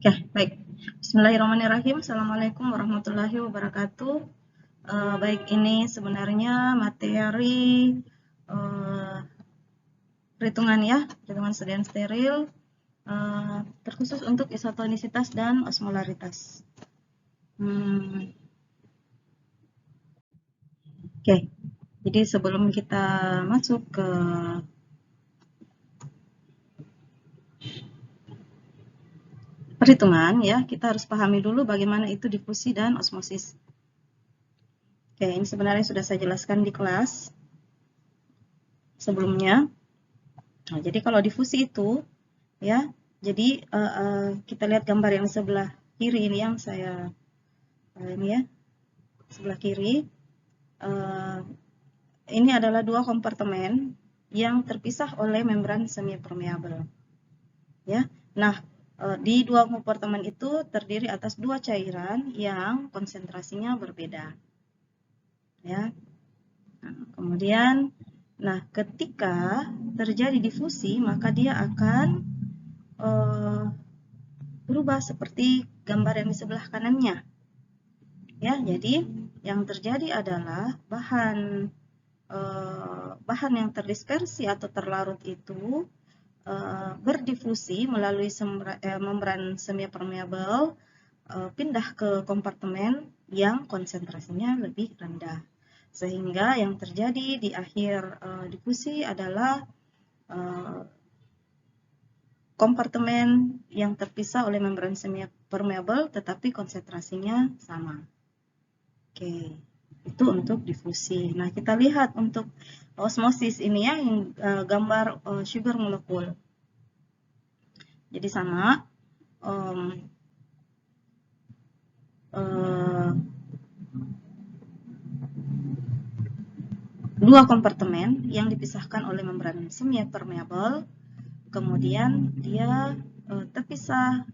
Oke, baik. Bismillahirrahmanirrahim. Assalamualaikum warahmatullahi wabarakatuh. Baik, ini sebenarnya materi perhitungan ya, perhitungan stadion steril, terkhusus untuk isotonisitas dan osmolaritas. Oke, jadi sebelum kita masuk ke perhitungan ya, kita harus pahami dulu bagaimana itu difusi dan osmosis. Oke, ini sebenarnya sudah saya jelaskan di kelas sebelumnya. Nah, jadi kalau difusi itu ya, jadi kita lihat gambar yang sebelah kiri ini yang saya ini ya, sebelah kiri. Ini adalah dua kompartemen yang terpisah oleh membran semi permeabel. Ya, nah di dua kompartemen itu terdiri atas dua cairan yang konsentrasinya berbeda. Ya, nah, kemudian, nah ketika terjadi difusi maka dia akan berubah seperti gambar yang di sebelah kanannya. Ya, jadi yang terjadi adalah bahan yang terdispersi atau terlarut itu berdifusi melalui membran semi permeabel, pindah ke kompartemen yang konsentrasinya lebih rendah. Sehingga yang terjadi di akhir difusi adalah kompartemen yang terpisah oleh membran semi permeabel tetapi konsentrasinya sama. Oke, itu untuk difusi. Nah, kita lihat untuk osmosis ini ya, yang gambar sugar molekul. Jadi sama, dua kompartemen yang dipisahkan oleh membran semi permeabel, kemudian dia terpisah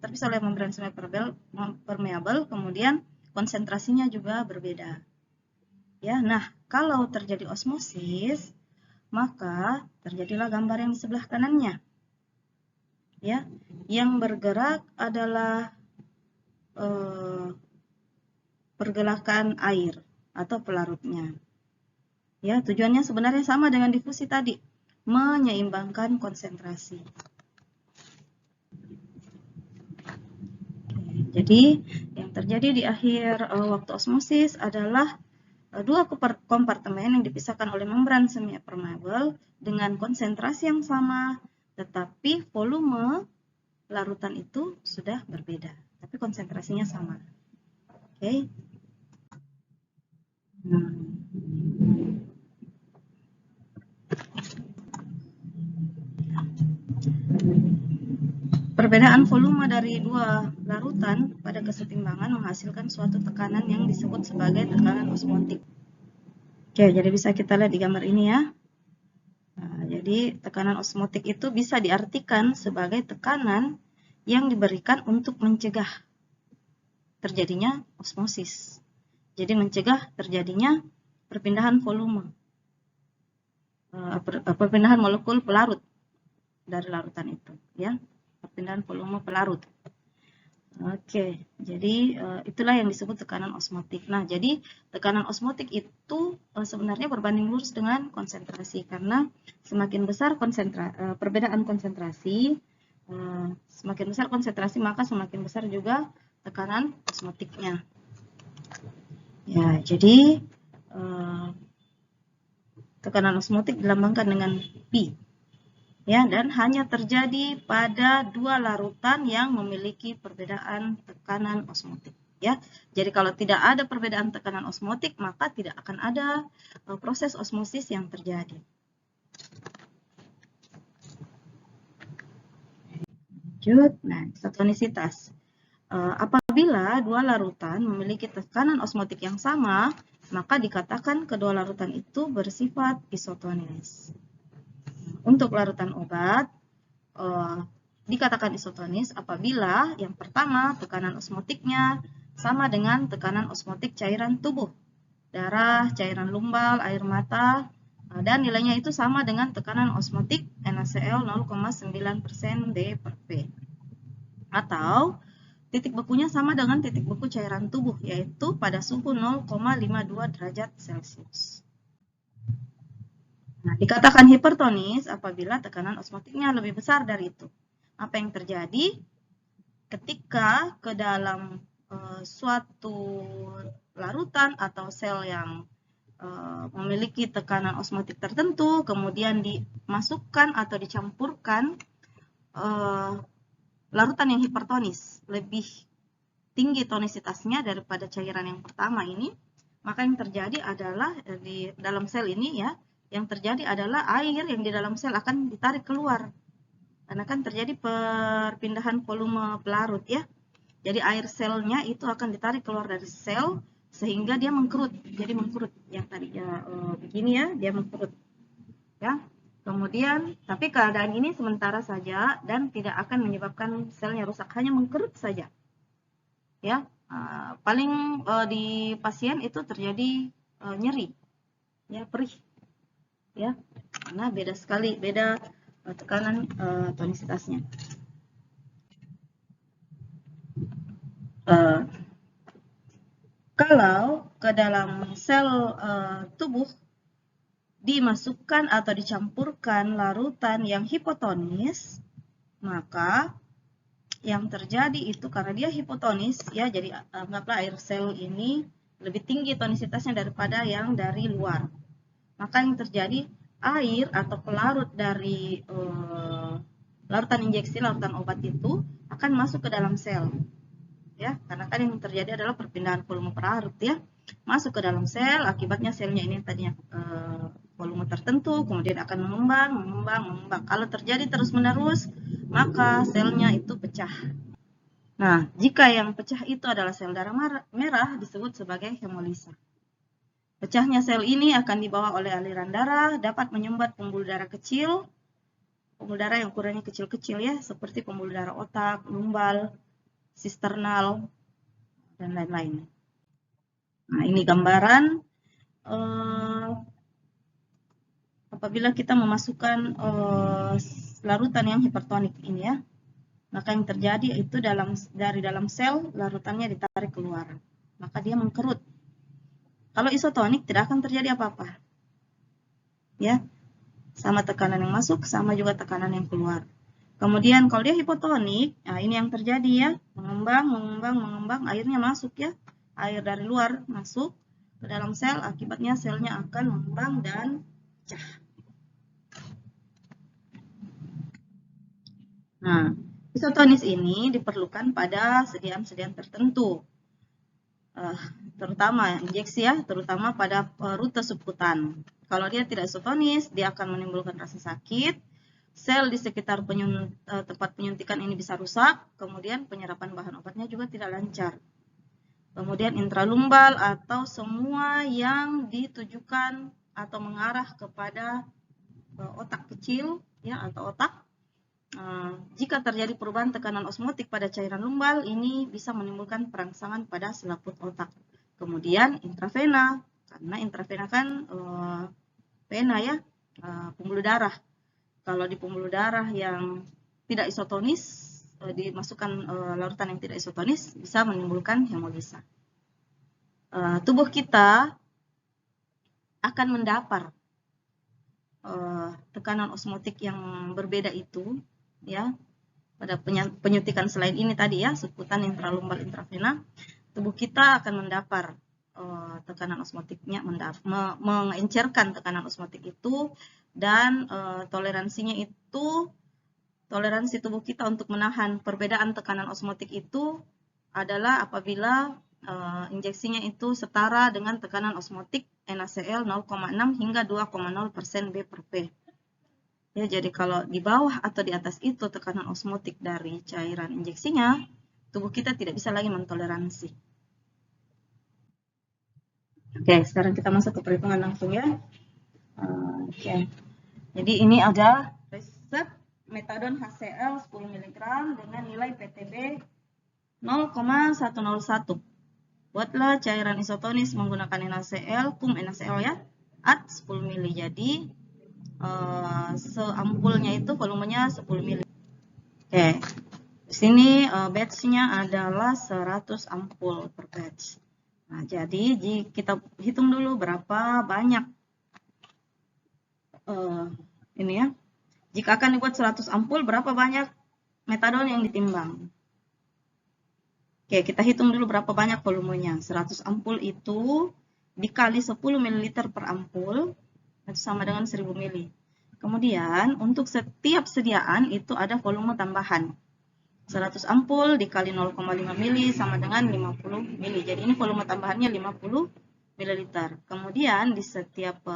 oleh membran semi permeabel, kemudian konsentrasinya juga berbeda. Ya, nah kalau terjadi osmosis, maka terjadilah gambar yang di sebelah kanannya. Ya, yang bergerak adalah pergerakan air atau pelarutnya. Ya, tujuannya sebenarnya sama dengan difusi tadi, menyeimbangkan konsentrasi. Jadi, yang terjadi di akhir waktu osmosis adalah dua kompartemen yang dipisahkan oleh membran semi permeabel dengan konsentrasi yang sama, tetapi volume larutan itu sudah berbeda, tapi konsentrasinya sama. Oke. Perbedaan volume dari dua larutan pada kesetimbangan menghasilkan suatu tekanan yang disebut sebagai tekanan osmotik. Oke, jadi bisa kita lihat di gambar ini ya. Nah, jadi tekanan osmotik itu bisa diartikan sebagai tekanan yang diberikan untuk mencegah terjadinya osmosis. Jadi mencegah terjadinya perpindahan volume, perpindahan molekul pelarut dari larutan itu, ya, perpindahan volume pelarut. Oke, jadi itulah yang disebut tekanan osmotik. Nah, jadi tekanan osmotik itu sebenarnya berbanding lurus dengan konsentrasi, karena semakin besar perbedaan konsentrasi, semakin besar konsentrasi maka semakin besar juga tekanan osmotiknya. Ya, jadi tekanan osmotik dilambangkan dengan P. Ya, dan hanya terjadi pada dua larutan yang memiliki perbedaan tekanan osmotik. Ya, jadi kalau tidak ada perbedaan tekanan osmotik, maka tidak akan ada proses osmosis yang terjadi. Lanjut, nah, isotonisitas. Apabila dua larutan memiliki tekanan osmotik yang sama, maka dikatakan kedua larutan itu bersifat isotonis. Untuk larutan obat, dikatakan isotonis apabila yang pertama tekanan osmotiknya sama dengan tekanan osmotik cairan tubuh, darah, cairan lumbal, air mata, dan nilainya itu sama dengan tekanan osmotik NaCl 0,9% D/V. Atau titik bekunya sama dengan titik beku cairan tubuh, yaitu pada suhu 0,52 derajat Celcius. Nah, dikatakan hipertonis apabila tekanan osmotiknya lebih besar dari itu. Apa yang terjadi? Ketika ke dalam suatu larutan atau sel yang memiliki tekanan osmotik tertentu, kemudian dimasukkan atau dicampurkan larutan yang hipertonis, lebih tinggi tonisitasnya daripada cairan yang pertama ini, maka yang terjadi adalah di dalam sel ini ya, yang terjadi adalah air yang di dalam sel akan ditarik keluar. Karena kan terjadi perpindahan volume pelarut ya. Jadi air selnya itu akan ditarik keluar dari sel sehingga dia mengkerut. Jadi mengkerut yang tadinya begini ya, dia mengkerut. Ya. Kemudian, tapi keadaan ini sementara saja dan tidak akan menyebabkan selnya rusak, hanya mengkerut saja. Ya, paling di pasien itu terjadi nyeri, ya perih, ya, karena beda sekali, beda tekanan tonisitasnya. Kalau ke dalam sel tubuh dimasukkan atau dicampurkan larutan yang hipotonis, maka yang terjadi itu karena dia hipotonis ya, jadi anggaplah air sel ini lebih tinggi tonisitasnya daripada yang dari luar. Maka yang terjadi air atau pelarut dari larutan injeksi, larutan obat itu akan masuk ke dalam sel. Ya, karena kan yang terjadi adalah perpindahan volume pelarut ya, masuk ke dalam sel, akibatnya selnya ini tadinya volume tertentu, kemudian akan mengembang. Kalau terjadi terus-menerus, maka selnya itu pecah. Nah, jika yang pecah itu adalah sel darah merah, disebut sebagai hemolisa. Pecahnya sel ini akan dibawa oleh aliran darah, dapat menyumbat pembuluh darah kecil, pembuluh darah yang ukurannya kecil-kecil ya, seperti pembuluh darah otak, lumbal, sisternal, dan lain-lain. Nah, ini gambaran apabila kita memasukkan larutan yang hipertonik ini ya, maka yang terjadi itu dari dalam sel larutannya ditarik keluar, maka dia mengkerut. Kalau isotonik tidak akan terjadi apa-apa, ya, sama tekanan yang masuk, sama juga tekanan yang keluar. Kemudian kalau dia hipotonik, nah ini yang terjadi ya, mengembang, airnya masuk ya, air dari luar masuk ke dalam sel, akibatnya selnya akan mengembang dan pecah. Nah, isotonis ini diperlukan pada sediaan-sediaan tertentu, terutama injeksi ya, terutama pada rute subkutan. Kalau dia tidak isotonis, dia akan menimbulkan rasa sakit, sel di sekitar tempat penyuntikan ini bisa rusak, kemudian penyerapan bahan obatnya juga tidak lancar. Kemudian intralumbal atau semua yang ditujukan atau mengarah kepada otak kecil ya, atau otak. Jika terjadi perubahan tekanan osmotik pada cairan lumbal, ini bisa menimbulkan perangsangan pada selaput otak. Kemudian intravena, karena intravena kan vena ya, pembuluh darah. Kalau di pembuluh darah yang tidak isotonis, dimasukkan larutan yang tidak isotonis, bisa menimbulkan hemolisa. Tubuh kita akan mendapar tekanan osmotik yang berbeda itu ya, pada penyuntikan selain ini tadi ya, subkutan, intralumbal, intravena, tubuh kita akan mendapar tekanan osmotiknya, mengencerkan tekanan osmotik itu, dan toleransinya itu, toleransi tubuh kita untuk menahan perbedaan tekanan osmotik itu adalah apabila injeksinya itu setara dengan tekanan osmotik NaCl 0,6 hingga 2,0% B/P. Ya, jadi kalau di bawah atau di atas itu tekanan osmotik dari cairan injeksinya, tubuh kita tidak bisa lagi mentoleransi. Oke, sekarang kita masuk ke perhitungan langsung ya. Oke. Jadi ini ada resep metadon HCl 10 mg dengan nilai PTB 0,101. Buatlah cairan isotonis menggunakan NaCl, NaCl ya, at 10 ml. Jadi seampulnya itu volumenya 10 ml. Oke, Di sini batch-nya adalah 100 ampul per batch. Nah, jadi kita hitung dulu berapa banyak ini ya. Jika akan dibuat 100 ampul, berapa banyak metadon yang ditimbang? Oke, kita hitung dulu berapa banyak volumenya. 100 ampul itu dikali 10 ml per ampul, itu sama dengan 1000 ml. Kemudian, untuk setiap sediaan itu ada volume tambahan. 100 ampul dikali 0,5 ml sama dengan 50 ml. Jadi ini volume tambahannya 50 ml. Kemudian di setiap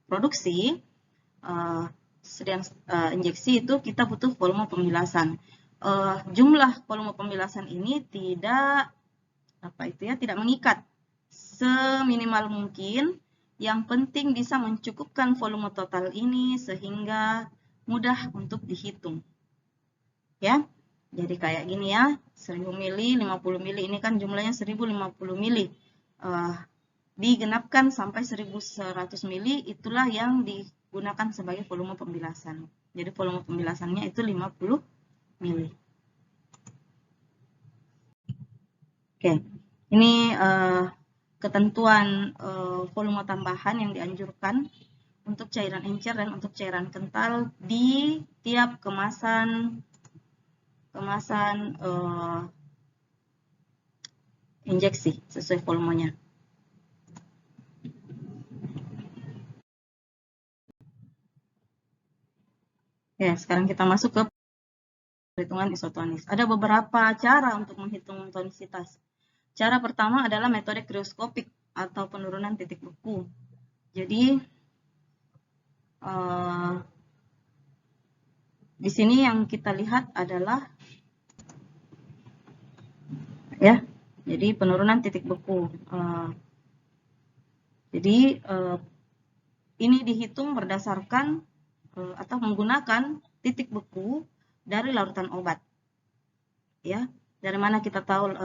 produksi, sedang injeksi itu kita butuh volume pembilasan. Jumlah volume pembilasan ini tidak mengikat, seminimal mungkin. Yang penting bisa mencukupkan volume total ini sehingga mudah untuk dihitung. Ya, jadi kayak gini ya, 1000 ml, 50 ml, ini kan jumlahnya 1050 ml. Digenapkan sampai 1100 ml, itulah yang digunakan sebagai volume pembilasan. Jadi volume pembilasannya itu 50 ml. Oke, ini ketentuan volume tambahan yang dianjurkan untuk cairan encer dan untuk cairan kental di tiap kemasan injeksi sesuai volumenya. Ya, sekarang kita masuk ke perhitungan isotonis. Ada beberapa cara untuk menghitung tonisitas. Cara pertama adalah metode krioskopik atau penurunan titik beku. Jadi di sini yang kita lihat adalah ya, jadi penurunan titik beku. Jadi ini dihitung berdasarkan atau menggunakan titik beku dari larutan obat. Ya, dari mana kita tahu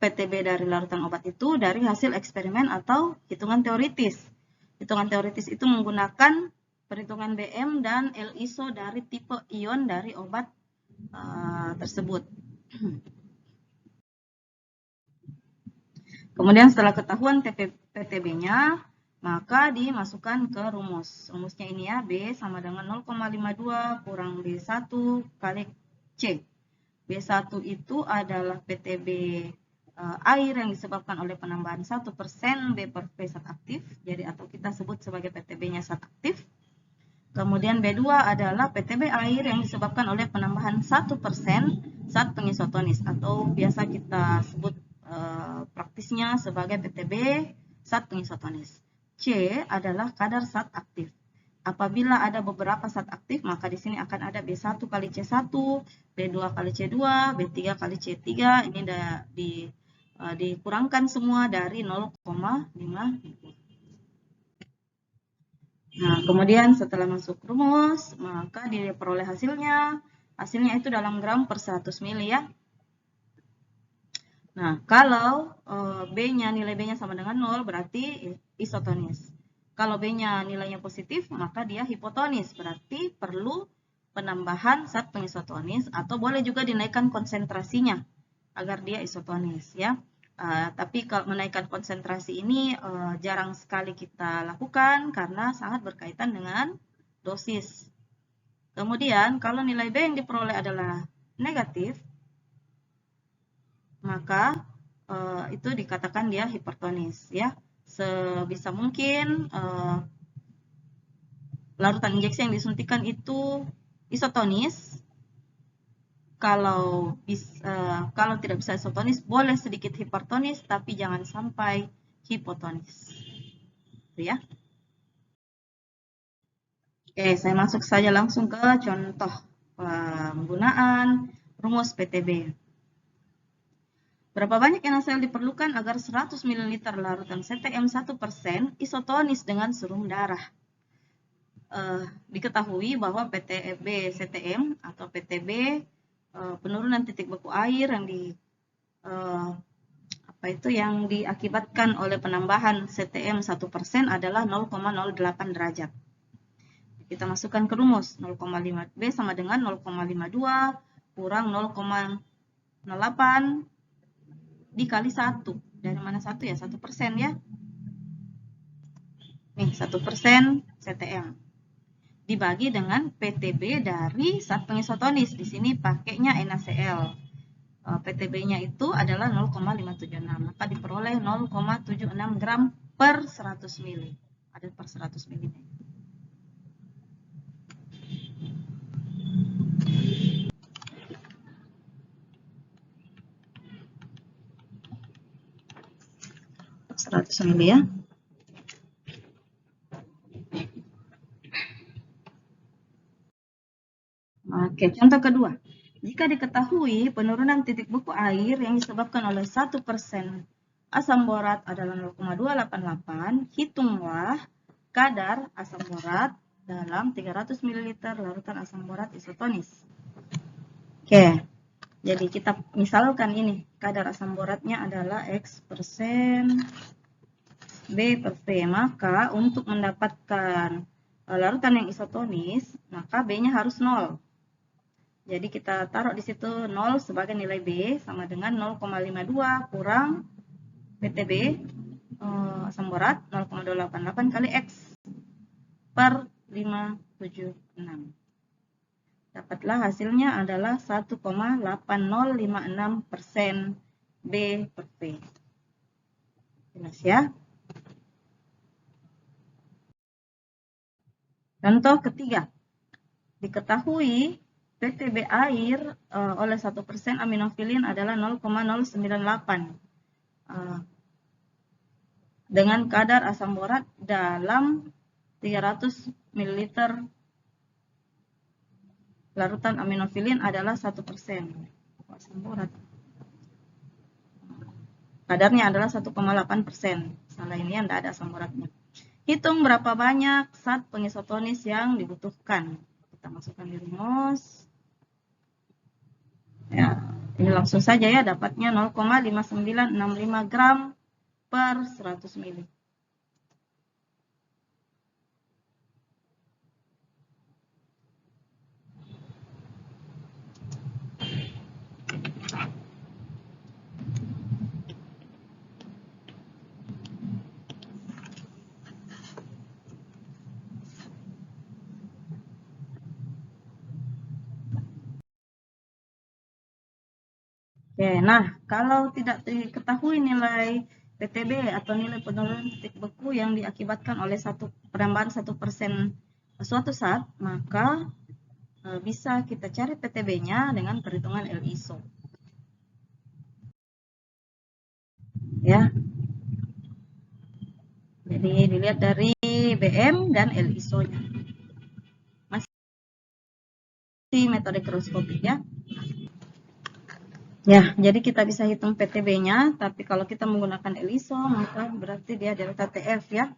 PTB dari larutan obat itu? Dari hasil eksperimen atau hitungan teoritis. Hitungan teoritis itu menggunakan perhitungan BM dan L-iso dari tipe ion dari obat tersebut. Kemudian setelah ketahuan PTB-nya, maka dimasukkan ke rumus. Rumusnya ini ya, B sama dengan 0,52 kurang B1 kali C. B1 itu adalah PTB air yang disebabkan oleh penambahan 1% B per V zat aktif, jadi atau kita sebut sebagai PTB-nya zat aktif. Kemudian B2 adalah PTB air yang disebabkan oleh penambahan 1% zat pengisotonis, atau biasa kita sebut praktisnya sebagai PTB zat pengisotonis. C adalah kadar zat aktif. Apabila ada beberapa zat aktif, maka di sini akan ada B1 kali C1, B2 kali C2, B3 kali C3. Ini dikurangkan semua dari 0,5. Nah, kemudian setelah masuk rumus, maka diperoleh hasilnya itu dalam gram per 100 ml ya. Nah, kalau nilai B-nya sama dengan 0, berarti isotonis. Kalau B-nya nilainya positif, maka dia hipotonis, berarti perlu penambahan zat pengisotonis, atau boleh juga dinaikkan konsentrasinya agar dia isotonis ya. Tapi kalau menaikkan konsentrasi ini jarang sekali kita lakukan karena sangat berkaitan dengan dosis. Kemudian kalau nilai B yang diperoleh adalah negatif, maka itu dikatakan dia hipertonis ya. Sebisa mungkin larutan injeksi yang disuntikan itu isotonis. Kalau tidak bisa isotonis, boleh sedikit hipertonis, tapi jangan sampai hipotonis. Itu ya. Oke, saya masuk saja langsung ke contoh penggunaan rumus PTB. Berapa banyak NaCl diperlukan agar 100 ml larutan CTM 1% isotonis dengan serum darah? Diketahui bahwa PTB CTM atau PTB penurunan titik beku air yang diakibatkan oleh penambahan CTM 1% adalah 0,08 derajat. Kita masukkan ke rumus, 0,5 B sama dengan 0,52 kurang 0,08 dikali 1. Dari mana 1 ya? 1% ya. Nih, 1% CTM. Dibagi dengan PTB dari zat pengisotonis. Di sini pakainya NaCl. PTB-nya itu adalah 0,576. Maka diperoleh 0,76 gram per 100 ml. Ada per 100 ml. Ml ya. Oke, contoh kedua. Jika diketahui penurunan titik beku air yang disebabkan oleh 1% asam borat adalah 0,288, hitunglah kadar asam borat dalam 300 ml larutan asam borat isotonis. Oke, jadi kita misalkan ini, kadar asam boratnya adalah X persen B per V. Maka untuk mendapatkan larutan yang isotonis, maka B-nya harus 0. Jadi kita taruh di situ 0 sebagai nilai B sama dengan 0,52 kurang PTB asam borat 0,288 kali X per 576. Dapatlah hasilnya adalah 1,8056% B per V. Jelas ya? Contoh ketiga. Diketahui PTB air oleh 1% aminofilin adalah 0,098 dengan kadar asam borat dalam 300 ml larutan aminofilin adalah 1%. Asam borat. Kadarnya adalah 1,8%. Salah ini tidak ada asam boratnya. Hitung berapa banyak zat pengisotonis yang dibutuhkan. Kita masukkan di rumus. Ya, ini langsung saja ya, dapatnya 0,5965 gram per 100 ml. Oke, nah kalau tidak diketahui nilai PTB atau nilai penurunan titik beku yang diakibatkan oleh penambahan 1% suatu zat, maka bisa kita cari PTB-nya dengan perhitungan L-ISO. Ya. Jadi dilihat dari BM dan L-ISO-nya. Masih metode mikroskopik ya. Ya, jadi kita bisa hitung PTB-nya, tapi kalau kita menggunakan L-ISO, maka berarti dia delta TF ya.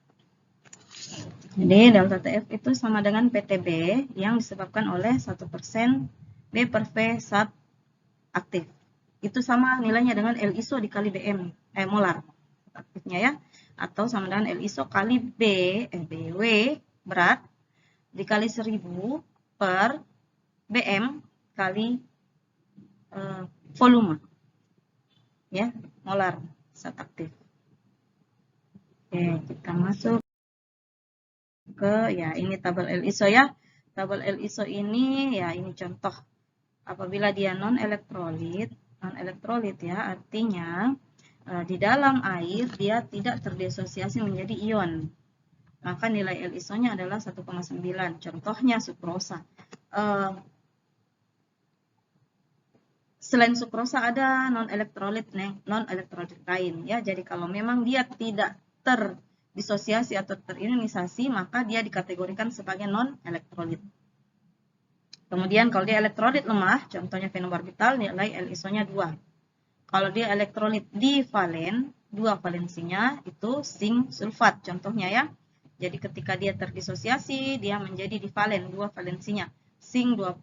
Jadi delta TF itu sama dengan PTB yang disebabkan oleh 1% B per V zat aktif. Itu sama nilainya dengan L-ISO dikali BM, molar aktifnya ya. Atau sama dengan L-ISO kali BW berat dikali 1000 per BM kali volume ya, molar zat aktif. Oke, kita masuk ke ya ini tabel L-ISO ya. Tabel L-ISO ini ya ini contoh apabila dia non elektrolit ya, artinya di dalam air dia tidak terdisosiasi menjadi ion. Maka nilai L-ISO-nya adalah 1,9. Contohnya sukrosa. Selain sukrosa ada non elektrolit lain ya. Jadi kalau memang dia tidak terdisosiasi atau terionisasi, maka dia dikategorikan sebagai non elektrolit. Kemudian kalau dia elektrolit lemah, contohnya fenobarbital, nilai L-ISO-nya 2. Kalau dia elektrolit divalen, 2 valensinya itu zinc sulfat contohnya ya. Jadi ketika dia terdisosiasi, dia menjadi divalen, 2 valensinya, zinc 2+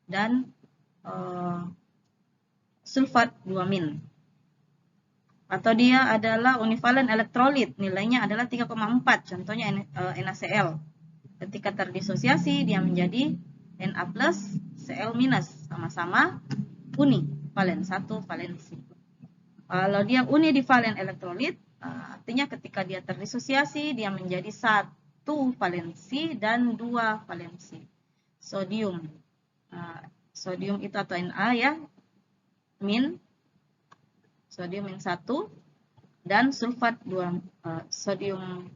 dan sulfat 2-. Atau dia adalah univalen elektrolit, nilainya adalah 3,4, contohnya NaCl. Ketika terdisosiasi, dia menjadi Na+, Cl minus, sama-sama univalen, satu valensi. Kalau dia unidivalen elektrolit, artinya ketika dia terdisosiasi, dia menjadi satu valensi dan dua valensi. Sodium, sodium itu atau Na ya, sodium min 1, dan sulfat 2, sodium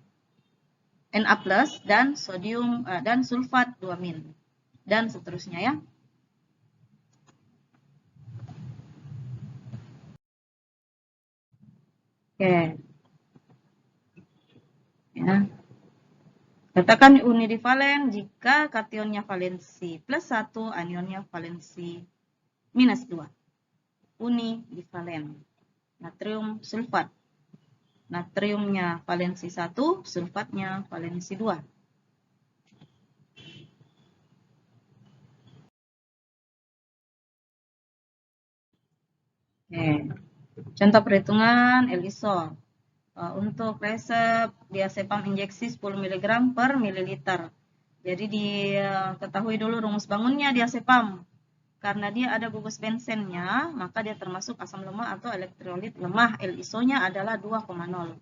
Na plus dan sodium dan sulfat 2 min, dan seterusnya ya. Oke. Ya. Katakan unidivalen jika kationnya valensi plus 1, anionnya valensi minus 2. Unidivalen. Natrium sulfat. Natriumnya valensi 1, sulfatnya valensi 2. Oke. Contoh perhitungan LISO. Untuk resep diazepam injeksi 10 mg per mililiter. Jadi diketahui dulu rumus bangunnya diazepam. Karena dia ada gugus bensennya, maka dia termasuk asam lemah atau elektrolit lemah. LISO-nya adalah 2,0.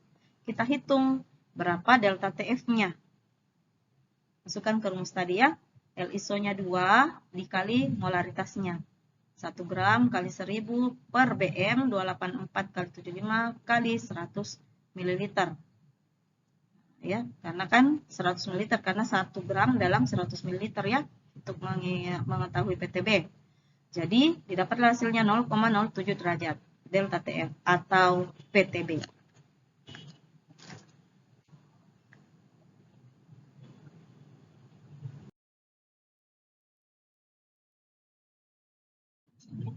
Kita hitung berapa delta TF-nya. Masukkan ke rumus tadi ya. LISO-nya 2 dikali molaritasnya. 1 gram kali 1000 per BM 284 kali 75 kali 100 ml. Ya, karena kan 100 ml karena 1 gram dalam 100 ml ya, untuk mengetahui PTB. Jadi didapatlah hasilnya 0,07 derajat delta TF atau PTB.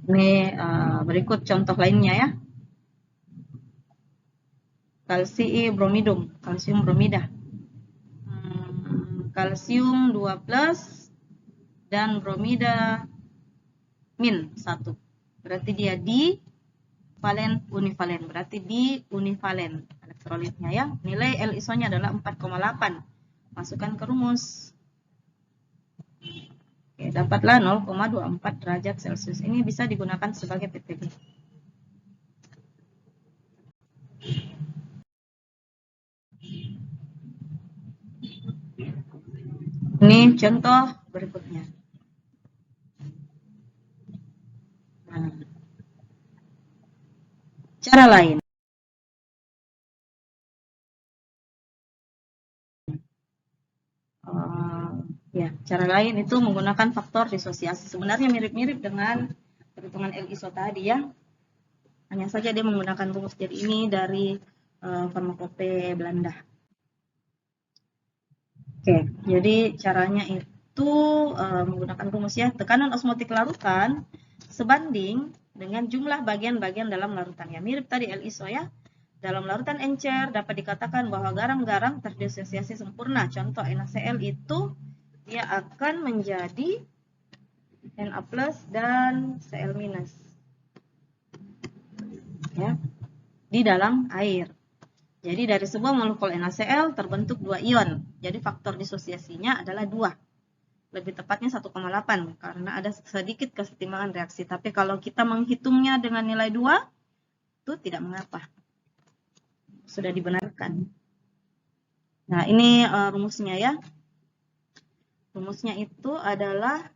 Ini berikut contoh lainnya ya. Kalsium bromida. Kalsium 2 plus dan bromida min 1. Berarti dia univalen. Berarti univalen elektrolitnya ya. Nilai LISO-nya adalah 4,8. Masukkan ke rumus. Oke, dapatlah 0,24 derajat Celcius. Ini bisa digunakan sebagai PTB. Ini contoh berikutnya. Nah, cara lain. Ya, cara lain itu menggunakan faktor disosiasi. Sebenarnya mirip-mirip dengan perhitungan LISO tadi ya. Hanya saja dia menggunakan rumus jadi ini dari farmakope Belanda. Oke, jadi caranya itu menggunakan rumus ya. Tekanan osmotik larutan sebanding dengan jumlah bagian-bagian dalam larutan. Ya, mirip tadi LISO ya. Dalam larutan encer dapat dikatakan bahwa garam-garam terdisosiasi sempurna. Contoh NaCl itu dia akan menjadi Na plus dan Cl minus. Ya, di dalam air. Jadi dari sebuah molekul NaCl terbentuk 2 ion. Jadi faktor disosiasinya adalah 2. Lebih tepatnya 1,8 karena ada sedikit kesetimbangan reaksi. Tapi kalau kita menghitungnya dengan nilai 2, itu tidak mengapa. Sudah dibenarkan. Nah, ini rumusnya ya. Rumusnya itu adalah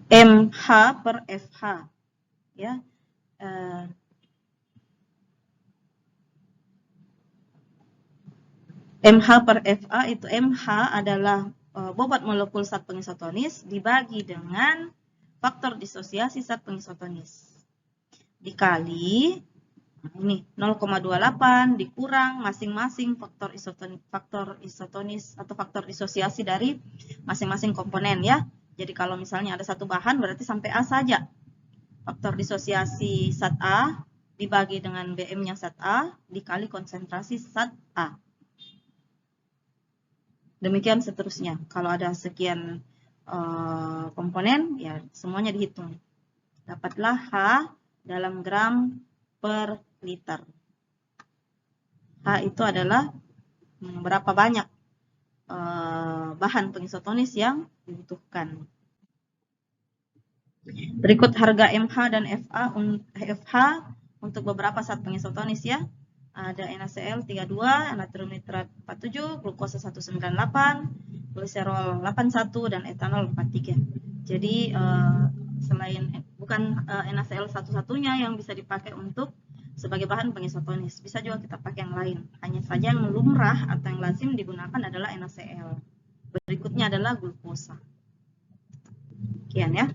MH per FH. Ya. MH per FA itu MH adalah bobot molekul zat pengisotonis dibagi dengan faktor disosiasi zat pengisotonis. Dikali ini 0,28 dikurang masing-masing faktor isotonis atau faktor disosiasi dari masing-masing komponen ya. Jadi kalau misalnya ada satu bahan berarti sampai A saja. Faktor disosiasi zat A dibagi dengan BM-nya zat A dikali konsentrasi zat A. Demikian seterusnya. Kalau ada sekian komponen, ya semuanya dihitung. Dapatlah H dalam gram per liter. H itu adalah berapa banyak bahan pengisotonis yang dibutuhkan. Berikut harga MH dan FH untuk beberapa zat pengisotonis ya. Ada NaCl 32, natrium nitrat 47, glukosa 198, gliserol 81 dan etanol 43. Jadi selain bukan NaCl satu-satunya yang bisa dipakai untuk sebagai bahan pengisotonis, bisa juga kita pakai yang lain. Hanya saja yang lumrah atau yang lazim digunakan adalah NaCl. Berikutnya adalah glukosa. Sekian ya.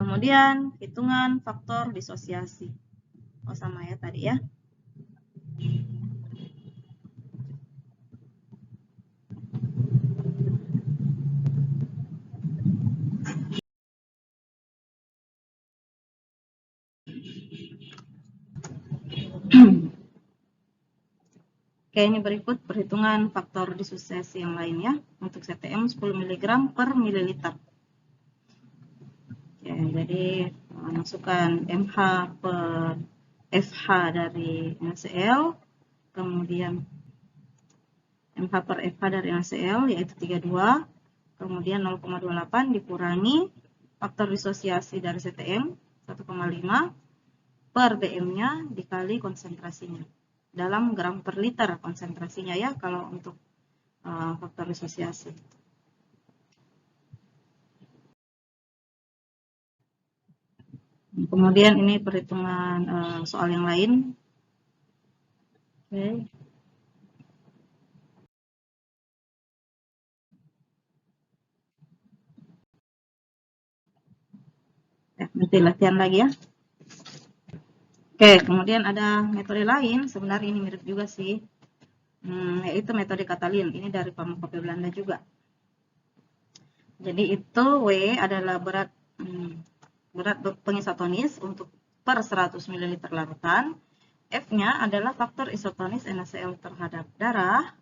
Kemudian hitungan faktor disosiasi. Oh sama ya tadi ya. Oke, ini berikut perhitungan faktor disosiasi yang lainnya untuk CTM 10 mg per mililiter. Oke, jadi masukkan MH per FH dari NaCl, kemudian MH per FH dari NaCl yaitu 32, kemudian 0,28 dikurangi faktor disosiasi dari CTM 1,5 per BM-nya dikali konsentrasinya. Dalam gram per liter konsentrasinya ya kalau untuk faktor disosiasi. Kemudian ini perhitungan soal yang lain. Oke. Nanti latihan lagi ya. Oke, kemudian ada metode lain, sebenarnya ini mirip juga sih, yaitu metode Katalin. Ini dari Farmakope Belanda juga. Jadi itu W adalah berat pengisotonis untuk per 100 ml larutan. F-nya adalah faktor isotonis NaCl terhadap darah,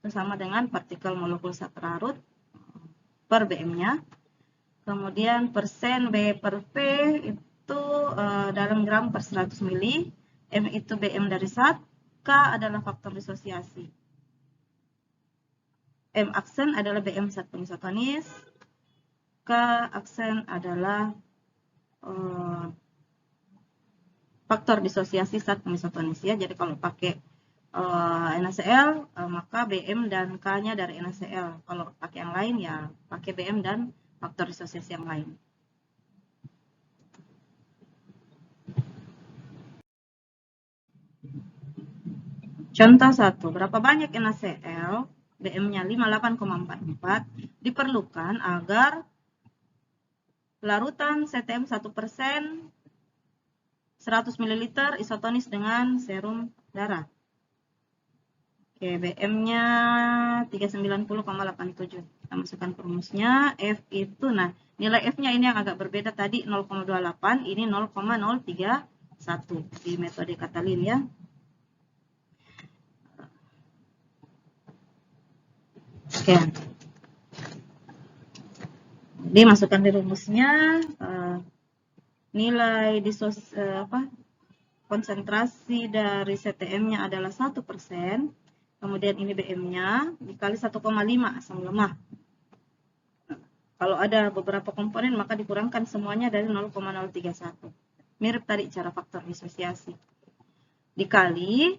bersama dengan partikel molekul zat terlarut per BM-nya. Kemudian persen B per P itu dalam gram per 100 ml, M itu BM dari zat, K adalah faktor disosiasi. M aksen adalah BM zat pengisotonis, K aksen adalah faktor disosiasi zat pengisotonis ya. Jadi kalau pakai NaCl maka BM dan K-nya dari NaCl. Kalau pakai yang lain ya pakai BM dan faktor disosiasi yang lain. Contoh 1, berapa banyak NaCl, BM-nya 58,44, diperlukan agar larutan CTM 1% 100 ml isotonis dengan serum darah. Oke, BM-nya 390,87. Kita masukkan perumusnya, F itu, nah nilai F-nya ini yang agak berbeda tadi 0,28, ini 0,031 di metode Katalin ya. Oke. Jadi masukkan di rumusnya nilai konsentrasi dari CTM-nya adalah 1%, kemudian ini BM-nya dikali 1,5 asam lemah. Kalau ada beberapa komponen maka dikurangkan semuanya dari 0,031. Mirip tadi cara faktor disosiasi. Dikali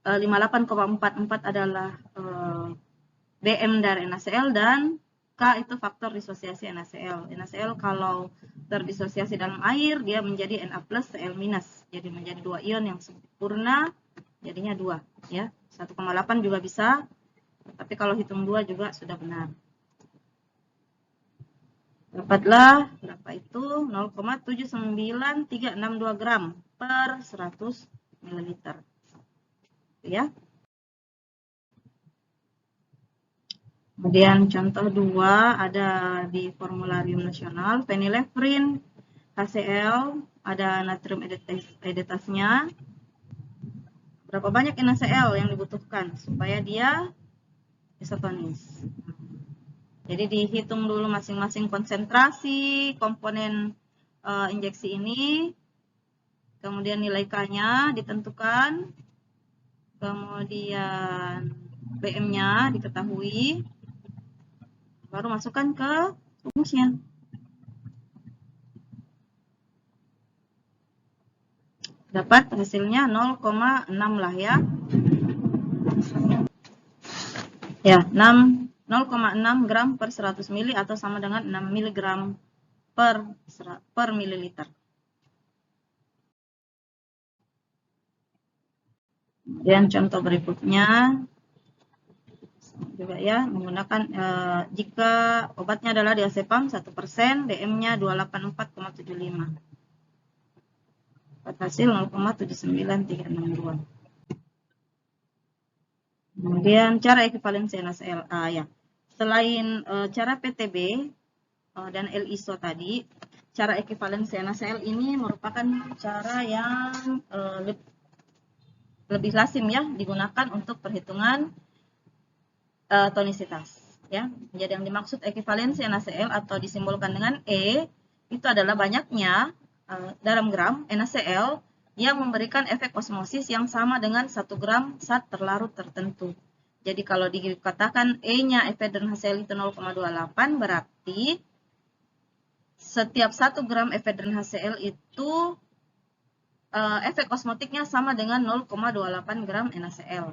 58,44 adalah BM dari NaCl dan K itu faktor disosiasi NaCl. NaCl kalau terdisosiasi dalam air dia menjadi Na+, Cl-. Jadi menjadi 2 ion yang sempurna, jadinya 2 ya. 1,8 juga bisa. Tapi kalau hitung 2 juga sudah benar. Dapatlah berapa itu? 0,79362 gram per 100 ml. Ya. Kemudian contoh 2 ada di formularium nasional, phenylephrine HCl, ada natrium edetasnya. Berapa banyak NaCl yang dibutuhkan supaya dia isotonis. Jadi dihitung dulu masing-masing konsentrasi komponen injeksi ini, kemudian nilai K-nya ditentukan, kemudian BM-nya diketahui, baru masukkan ke rumusnya. Dapat hasilnya 0,6 lah ya. Ya, 0,6 gram per 100 mili atau sama dengan 6 mg per mililiter. Dan contoh berikutnya juga ya, menggunakan jika obatnya adalah diazepam 1%, DM-nya 284,75. Dapat hasil 0,79362. Kemudian cara ekuivalensi NaCl. Ya. Selain cara PTB dan L-ISO tadi, cara ekuivalensi NaCl ini merupakan cara yang lebih lazim ya digunakan untuk perhitungan tonisitas. Ya. Jadi yang dimaksud ekuivalensi NaCl atau disimbolkan dengan E itu adalah banyaknya dalam gram NaCl yang memberikan efek osmosis yang sama dengan 1 gram zat terlarut tertentu. Jadi kalau dikatakan E-nya ephedrine HCl itu 0,28, berarti setiap 1 gram ephedrine HCl itu efek osmotiknya sama dengan 0,28 gram NaCl.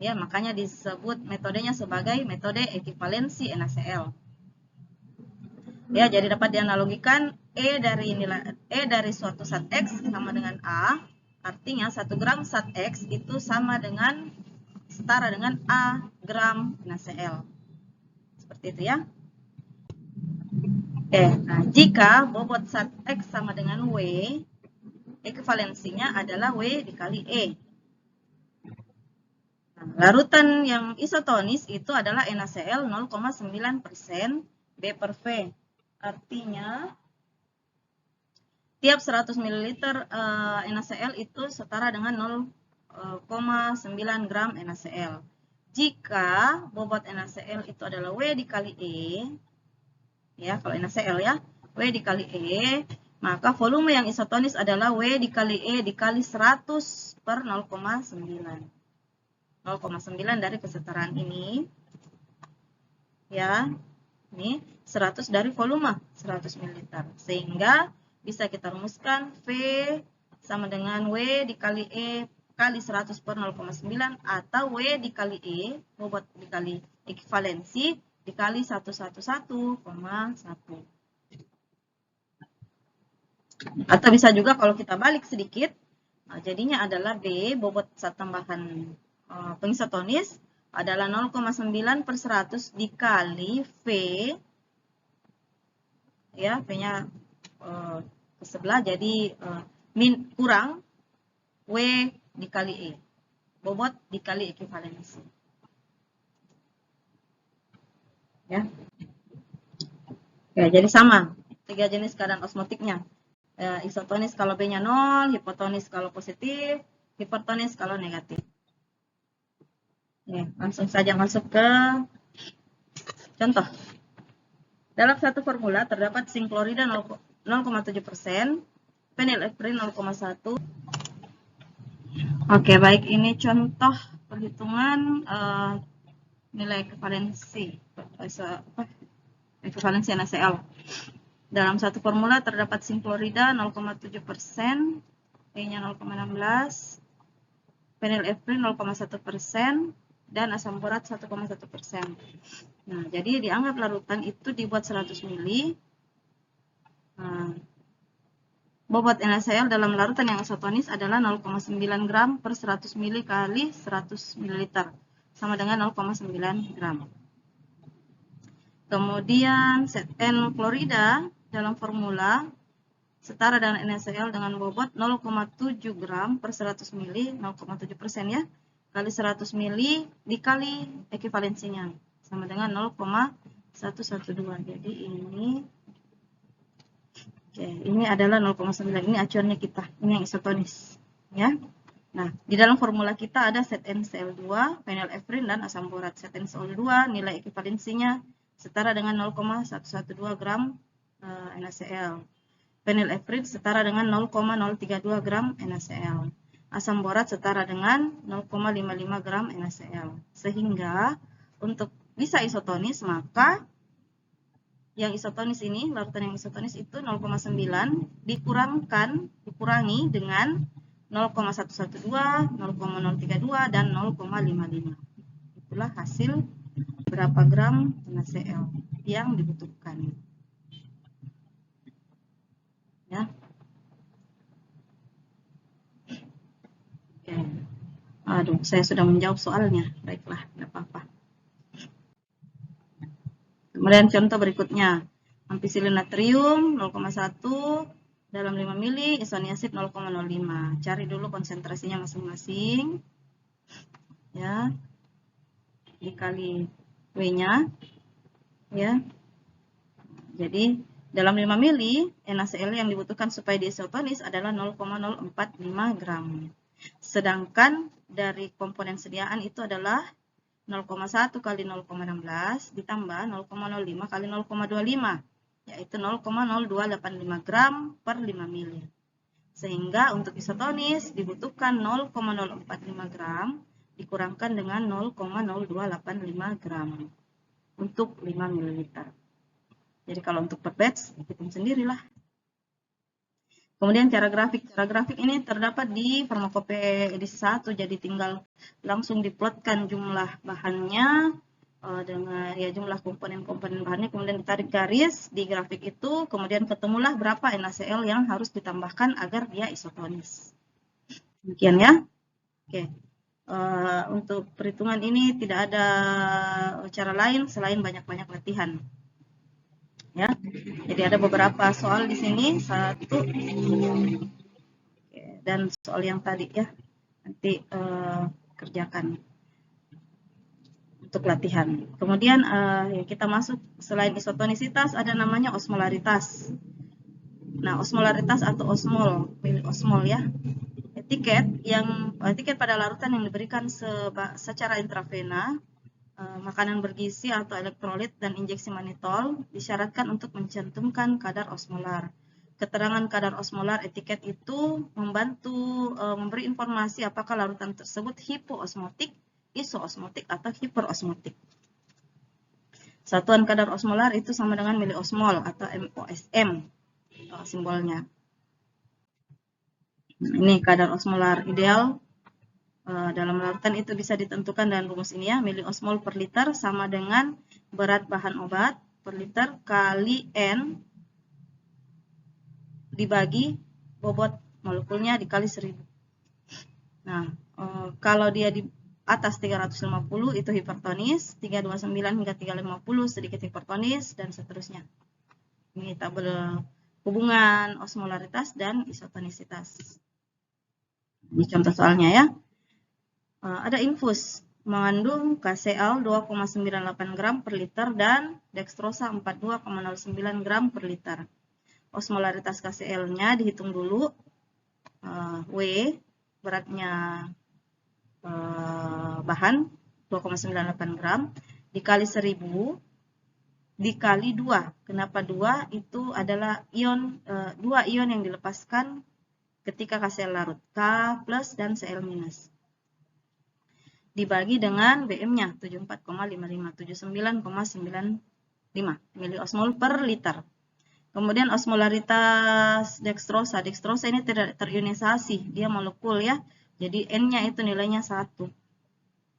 Ya, makanya disebut metodenya sebagai metode ekuivalensi NaCl. Ya, jadi dapat dianalogikan E dari suatu zat X sama dengan A, artinya 1 gram zat X itu setara dengan A gram NaCl. Seperti itu ya. Nah, jika bobot zat X sama dengan W, ekuivalensinya adalah W dikali E. Nah, larutan yang isotonis itu adalah NaCl 0,9% B per V. Artinya tiap 100 ml NaCl itu setara dengan 0,9 gram NaCl. Jika bobot NaCl itu adalah W dikali E, ya kalau NaCl ya, W dikali E, maka volume yang isotonis adalah W dikali E dikali 100 per 0,9. 0,9 dari kesetaraan ini, ya, ini 100 dari volume 100 ml. Sehingga bisa kita rumuskan V sama dengan W dikali E kali 100 per 0,9 atau W dikali E, bobot dikali ekuivalensi, dikali 111,1. Atau bisa juga kalau kita balik sedikit, jadinya adalah B, bobot zat tambahan pengisotonis, adalah 0,9 per 100 dikali V, ya, V-nya ke sebelah, jadi kurang W dikali E, bobot dikali ekuivalensi. Ya. Oke, jadi sama 3 jenis keadaan osmotiknya. Isotonis kalau B-nya 0, hipotonis kalau positif, hipertonis kalau negatif. Langsung saja masuk ke contoh. Dalam satu formula terdapat zinc klorida 0,7%, phenylephrine 0,1. Oke, baik, ini contoh perhitungan nilai ekuivalensi NaCl. Dalam satu formula terdapat zinc klorida 0,7%, E-nya 0,16, phenylephrine 0,1%, dan asam borat 1,1%. Nah, jadi dianggap larutan itu dibuat 100 ml. Bobot NaCl dalam larutan yang isotonis adalah 0,9 gram per 100 ml kali 100 ml, sama dengan 0,9 gram. Kemudian zat N klorida dalam formula setara dengan NaCl dengan bobot 0,7 gram per 100 ml, 0,7% ya, kali 100 ml dikali ekuivalensinya, sama dengan 0,112. Jadi ini adalah 0,9. Ini acuannya kita. Ini yang isotonis, ya. Nah, di dalam formula kita ada zat NCl2, phenylephrine, dan asam borat. Zat NCl2 nilai ekuivalensinya setara dengan 0,112 gram NaCl. Fenilefrid setara dengan 0,032 gram NaCl. Asam borat setara dengan 0,55 gram NaCl. Sehingga untuk bisa isotonis, maka yang isotonis ini, larutan yang isotonis itu 0,9 dikurangi dengan 0,112, 0,032, dan 0,55. Itulah hasil berapa gram NaCl yang dibutuhkan. Ya. Oke. Aduh, saya sudah menjawab soalnya. Baiklah, tidak apa-apa. Kemudian contoh berikutnya. Ampicillin natrium 0,1 dalam 5 mili, isoniazid 0,05. Cari dulu konsentrasinya masing-masing. Ya. Dikali W-nya. Ya. Jadi dalam 5 mili, NaCl yang dibutuhkan supaya diisotonis adalah 0,045 gram. Sedangkan dari komponen sediaan itu adalah 0,1 kali 0,16 ditambah 0,05 kali 0,25, yaitu 0,0285 gram per 5 mili. Sehingga untuk isotonis dibutuhkan 0,045 gram dikurangkan dengan 0,0285 gram untuk 5 ml. Jadi kalau untuk per batch, hitung sendirilah. Kemudian cara grafik ini terdapat di Farmakope edisi 1, jadi tinggal langsung diplotkan jumlah bahannya dengan ya jumlah komponen-komponen bahannya, kemudian ditarik garis di grafik itu, kemudian ketemulah berapa NaCl yang harus ditambahkan agar dia isotonis. Demikian ya. Oke. Untuk perhitungan ini tidak ada cara lain selain banyak-banyak latihan. Ya, jadi ada beberapa soal di sini, satu dan soal yang tadi ya, nanti kerjakan untuk latihan. Kemudian kita masuk selain isotonisitas ada namanya osmolaritas. Nah, osmolaritas atau osmol ya, etiket pada larutan yang diberikan secara intravena, makanan bergizi atau elektrolit dan injeksi manitol disyaratkan untuk mencantumkan kadar osmolar. Keterangan kadar osmolar etiket itu membantu memberi informasi apakah larutan tersebut hipoosmotik, isoosmotik, atau hiperosmotik. Satuan kadar osmolar itu sama dengan miliosmol atau MOSM simbolnya. Ini kadar osmolar ideal dalam larutan itu bisa ditentukan dengan rumus ini ya, miliosmol per liter sama dengan berat bahan obat per liter kali N dibagi bobot molekulnya dikali 1000. Nah, kalau dia di atas 350 itu hipertonis, 329 hingga 350 sedikit hipertonis, dan seterusnya. Ini tabel hubungan osmolaritas dan isotonisitas. Ini contoh soalnya ya. Ada infus mengandung KCl 2,98 gram per liter dan dextrosa 42,09 gram per liter. Osmolaritas KCl-nya dihitung dulu. W beratnya bahan 2,98 gram dikali 1000 dikali 2. Kenapa 2? Itu adalah ion 2 ion yang dilepaskan ketika KCl larut, K plus dan Cl minus. Dibagi dengan BM-nya 74,55, 79,95 miliosmol per liter. Kemudian osmolaritas dextrosa. Dextrosa ini tidak terionisasi, dia molekul ya. Jadi N-nya itu nilainya 1.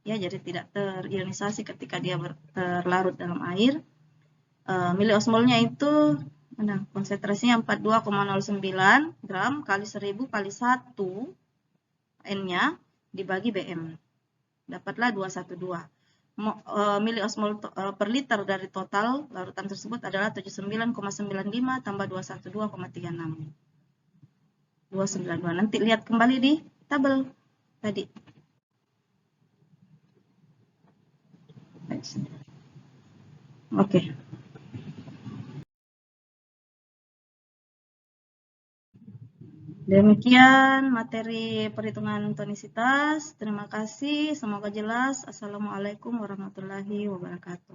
Ya, jadi tidak terionisasi ketika dia terlarut dalam air. Miliosmolnya itu konsentrasinya 42,09 gram kali 1000 kali 1 N-nya dibagi BM. Dapatlah 212. Miliosmol per liter dari total larutan tersebut adalah 79,95 tambah 212,36. 292. Nanti lihat kembali di tabel tadi. Oke. Demikian materi perhitungan tonisitas. Terima kasih, semoga jelas. Assalamualaikum warahmatullahi wabarakatuh.